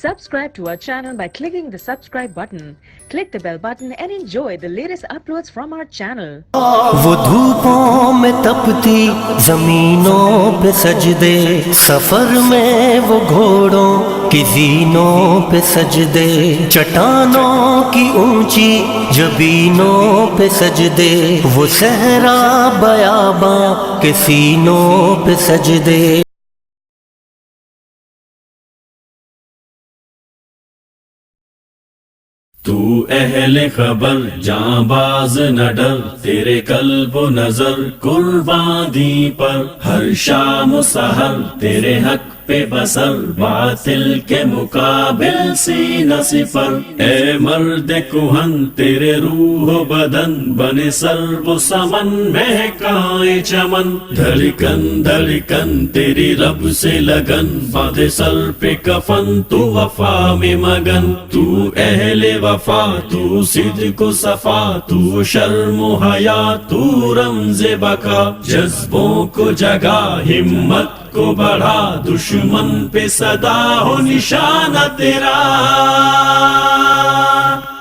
Subscribe to our channel by clicking the subscribe button. Click the bell button and enjoy the latest uploads from our channel. وہ دھوپوں میں تپتی زمینوں پہ سجدے، سفر میں وہ گھوڑوں کی زینوں پہ سجدے، چٹانوں کی اونچی جبینوں پہ سجدے، وہ صحرا بیاباں کے سینوں پہ سجدے۔ تو اہل خبر جاں باز نہ ڈر، تیرے قلب و نظر قرباں دی پر، ہر شام و سحر تیرے حق پہ بسر، باطل کے مقابل سینہ صفر۔ اے مرد کہن تیرے روح و بدن، بنے سر و سمن مہکائے چمن، دھڑکن دھڑکن تیری رب سے لگن، باندھے سر پہ کفن تو وفا میں مگن۔ تو اہل وفا تو صدق و صفا، تو شرم و حیا تو رمز بقا، جذبوں کو جگا ہمت کو بڑھا، دشمن پہ صدا ہو نشانہ تیرا۔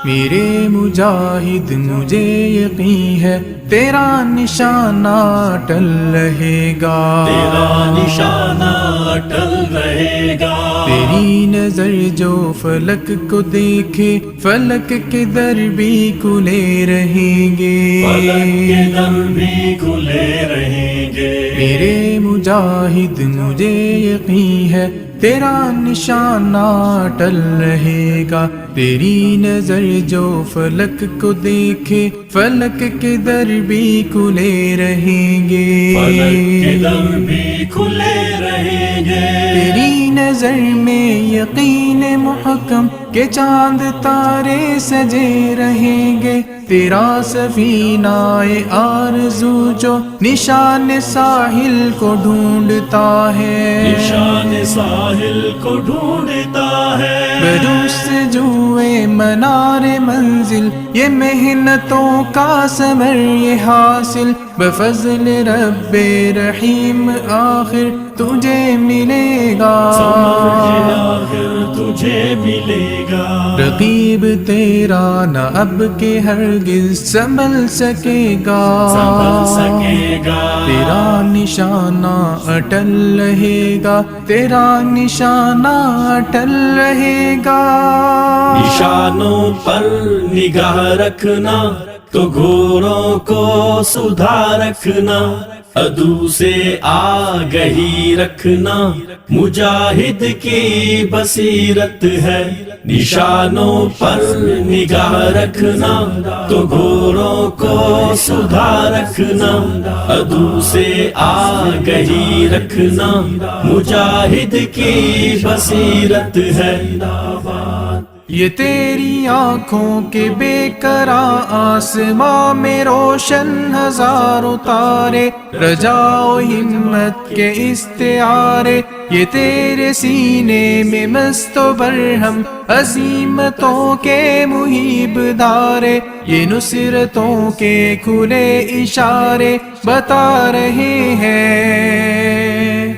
میرے مجاہد مجھے یقین ہے تیرا نشانہ اٹل رہے گا، تیرا نشانہ اٹل رہے گا۔ تیری نظر جو فلک کو دیکھے، فلک کے در بھی کھلے رہیں گے، فلک کے در بھی کھلے رہیں گے۔ میرے مجاہد مجھے یقین ہے تیرا نشانہ اٹل رہے گا، تیری نظر جو فلک کو دیکھے، فلک کے در بھی کھلے رہیں گے، فلک کے در بھی کھلے رہیں گے۔ تیری نظر میں یقین محکم کہ چاند تارے سجے رہیں گے، تیرا سفینہ آرزو جو نشان ساحل کو ڈھونڈتا ہے، نشان ساحل کو ڈھونڈتا ہے۔ بروز سے جوئے منار منزل، یہ محنتوں کا ثمر یہ حاصل، بفضل رب رحیم آخر تجھے ملے گا، آخر تجھے ملے گا۔ رقیب تیرا نہ اب کے ہرگز سنبھل سکے گا، سنبھل سکے گا۔ تیرا نشانہ اٹل رہے گا، تیرا نشانہ اٹل رہے گا۔ نشانوں پر نگاہ رکھنا تو گھوڑوں کو سدھا رکھنا، عدو سے آگہی رکھنا مجاہد کی بصیرت ہے۔ نشانوں پر نگاہ رکھنا تو گھوڑوں کو سدھا رکھنا، عدو سے آگہی رکھنا مجاہد کی بصیرت ہے۔ یہ تیری آنکھوں کے بے قرار آسماں میں روشن ہزاروں تارے، رجا و ہمت کے استعارے، یہ تیرے سینے میں مست و برہم عزیمتوں کے محیب دارے، یہ نصرتوں کے کھلے اشارے بتا رہے ہیں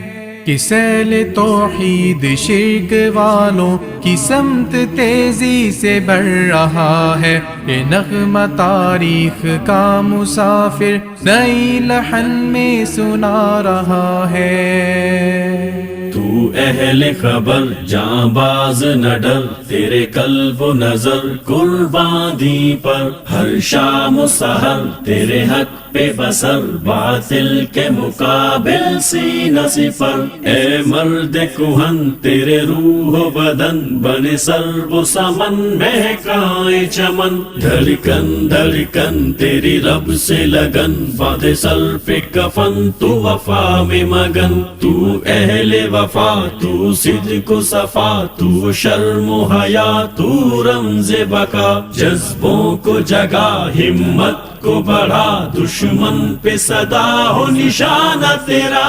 کہ سیل توحید شرک والوں کی سمت تیزی سے بڑھ رہا ہے، یہ نغمہ تاریخ کا مسافر نئی لحن میں سنا رہا ہے۔ تو اہل خبر جاں باز نہ ڈر، تیرے قلب و نظر قرباں دی پر، ہر شام و سحر تیرے حق پہ بسر، باطل کے مقابل سینہ صفر۔ اے مرد کہن تیرے روح و بدن، بنے سر و سمن مہکائے چمن، دھڑکن دھڑکن تیری رب سے لگن، باندھے سر پہ کفن تو وفا میں مگن۔ تو اہل وفا تو صدق و صفا، تو شرم و حیا تو رمز بقا، جذبوں کو جگا ہمت کو بڑھا، دشمن پہ صدا ہو نشانہ تیرا۔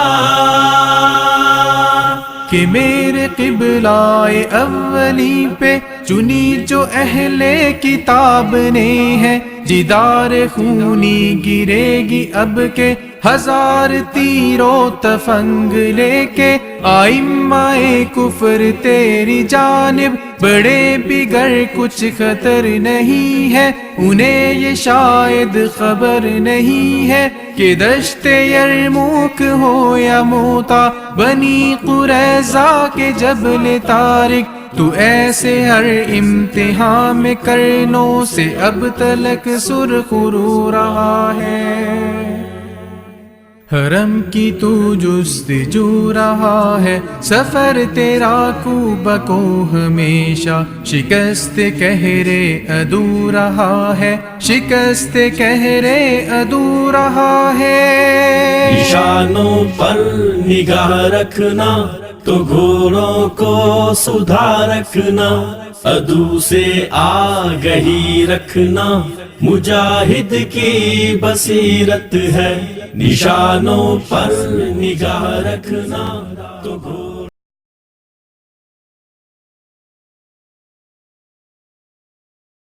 کہ میرے قبلہ اولی پہ چنی جو اہل کتاب نے ہے، جدار خونی گرے گی اب کے ہزار تیروں تفنگ لے کے، آئمہ کفر تیری جانب بڑے بگر کچھ خطر نہیں ہے، انہیں یہ شاید خبر نہیں ہے کہ دشت یرموک ہو یا موتا، بنی قریظہ کے جبل طارق، تو ایسے ہر امتحان میں کرنوں سے اب تلک سرخ رو رہا ہے۔ حرم کی تو جستجو رہا ہے، سفر تیرا کو بکو ہمیشہ، شکست کہرے عدو رہا ہے، شکست کہرے عدو رہا ہے۔ نشانوں پر نگاہ رکھنا تو گھوڑوں کو سدھا رکھنا، عدو سے آگہی رکھنا مجاہد کی بصیرت ہے، نشانوں پر نگاہ رکھنا تو